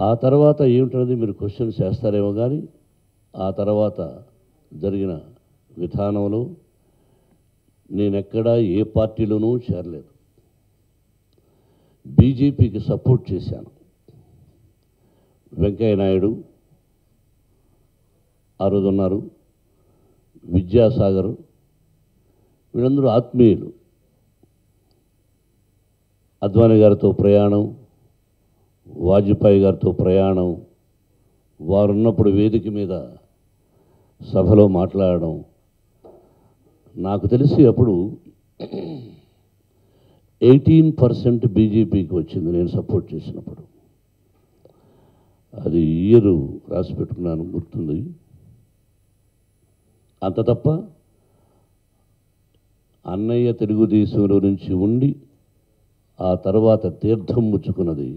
ఆ తర్వాత ఏమిటనేది మీరు క్వశ్చన్స్ చేస్తారేమో కానీ ఆ తర్వాత జరిగిన విధానంలో నేనెక్కడా ఏ పార్టీలోనూ చేరలేదు. బీజేపీకి సపోర్ట్ చేశాను. వెంకయ్య నాయుడు ఆ రోజు ఉన్నారు, విద్యాసాగర్, వీళ్ళందరూ ఆత్మీయులు. అద్వానీ గారితో ప్రయాణం, వాజ్పేయి గారితో ప్రయాణం, వారున్నప్పుడు వేదిక మీద సభలో మాట్లాడడం. నాకు తెలిసి అప్పుడు 18% బీజేపీకి వచ్చింది నేను సపోర్ట్ చేసినప్పుడు. అది ఇయర్ రాసి పెట్టుకున్నాను, గుర్తుంది. అంత తప్ప అన్నయ్య తెలుగుదేశంలో నుంచి ఉండి ఆ తర్వాత తీర్థం ముచ్చుకున్నది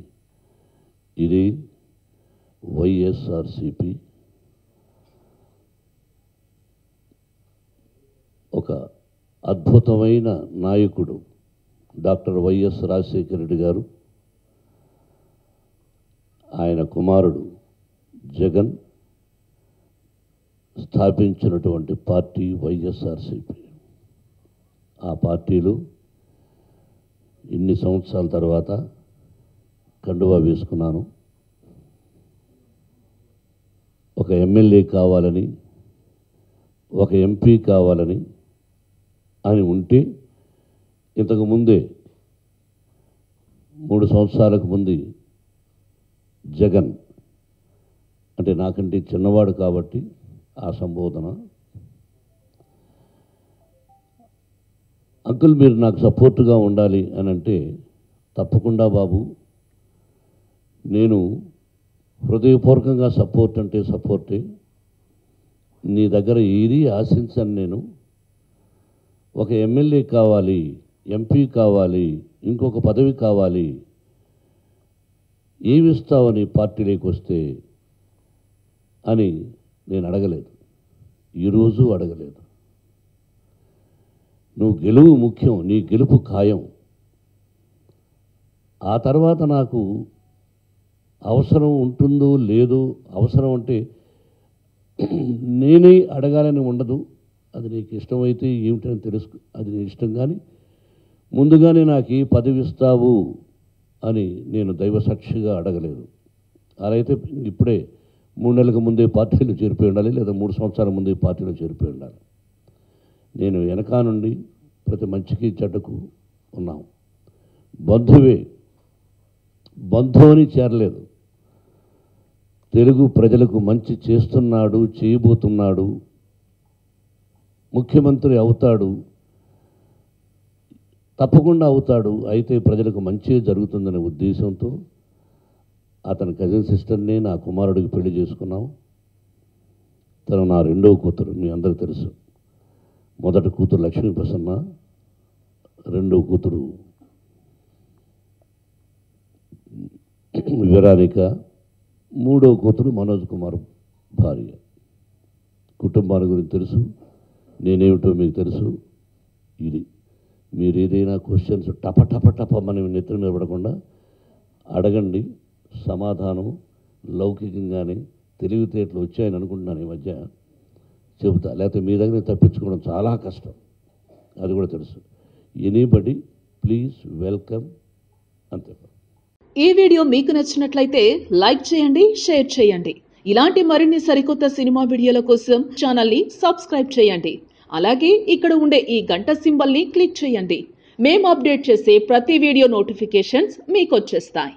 ఇది వైఎస్ఆర్సిపి. ఒక అద్భుతమైన నాయకుడు డాక్టర్ వైఎస్ రాజశేఖర రెడ్డి గారు, ఆయన కుమారుడు జగన్ స్థాపించినటువంటి పార్టీ వైఎస్ఆర్సిపి. ఆ పార్టీలో ఇన్ని సంవత్సరాల తర్వాత కండువా వేసుకున్నాను. ఒక ఎమ్మెల్యే కావాలని, ఒక ఎంపీ కావాలని అని ఉంటే ఇంతకు ముందే 3 సంవత్సరాలకు ముందు జగన్ అంటే నాకంటే చిన్నవాడు కాబట్టి ఆ సంబోధన, అంకుల్ మీరు నాకు సపోర్టుగా ఉండాలి అని అంటే, తప్పకుండా బాబు, నేను హృదయపూర్వకంగా సపోర్ట్ అంటే సపోర్టే, నీ దగ్గర ఏది ఆశించను. నేను ఒక ఎమ్మెల్యే కావాలి, ఎంపీ కావాలి, ఇంకొక పదవి కావాలి, ఏమిస్తావని పార్టీలోకి వస్తే అని నేను అడగలేదు, ఈరోజు అడగలేదు. నువ్వు గెలువు ముఖ్యం, నీ గెలుపు ఖాయం. ఆ తర్వాత నాకు అవసరం ఉంటుందో లేదో, అవసరం అంటే నేనే అడగాలని ఉండదు. అది నీకు ఇష్టమైతే ఏమిటని తెలుసు, అది నీ ఇష్టం. కానీ ముందుగానే నాకు ఈ పదవి ఇస్తావు అని నేను దైవసాక్షిగా అడగలేదు. అలా అయితే ఇప్పుడే 3 నెలలకు ముందే పార్టీలో చేరిపోయి ఉండాలి, లేదా 3 సంవత్సరాల ముందే పార్టీలో చేరిపోయి ఉండాలి. నేను వెనకా నుండి ప్రతి మంచికి చెడ్డకు ఉన్నాం. బంధువే, బంధువుని చేరలేదు. తెలుగు ప్రజలకు మంచి చేస్తున్నాడు, చేయబోతున్నాడు, ముఖ్యమంత్రి అవుతాడు, తప్పకుండా అవుతాడు, అయితే ప్రజలకు మంచి జరుగుతుందనే ఉద్దేశంతో అతని కజిన్ సిస్టర్ని నా కుమారుడికి పెళ్లి చేసుకున్నాం. తను నా రెండవ కూతురు, మీ అందరికీ తెలుసు. మొదటి కూతురు లక్ష్మీ ప్రసన్న, రెండవ కూతురు వివరానిక, మూడవ కూతురు మనోజ్ కుమార్ భార్య. కుటుంబాల గురించి తెలుసు, నేనేమిటో మీకు తెలుసు. ఇది మీరు ఏదైనా క్వశ్చన్స్ టప టప టప మనం నెత్తిన నిలబడకుండా అడగండి, సమాధానం లౌకికంగానే తెలివితేటలు వచ్చాయని అనుకుంటున్నాను. ఈ మధ్య చెబుతా, లేకపోతే మీ దగ్గర తప్పించుకోవడం చాలా కష్టం, అది కూడా తెలుసు. ఎనీబడి ప్లీజ్ వెల్కమ్, అంతే. ఈ వీడియో మీకు నచ్చినట్లయితే లైక్ చేయండి, షేర్ చేయండి. ఇలాంటి మరిన్ని సరికొత్త సినిమా వీడియోల కోసం ఛానల్ని సబ్స్క్రైబ్ చేయండి. అలాగే ఇక్కడ ఉండే ఈ గంట సింబల్ని క్లిక్ చేయండి. మేము అప్డేట్ చేసే ప్రతి వీడియో నోటిఫికేషన్స్ మీకు వచ్చేస్తాయి.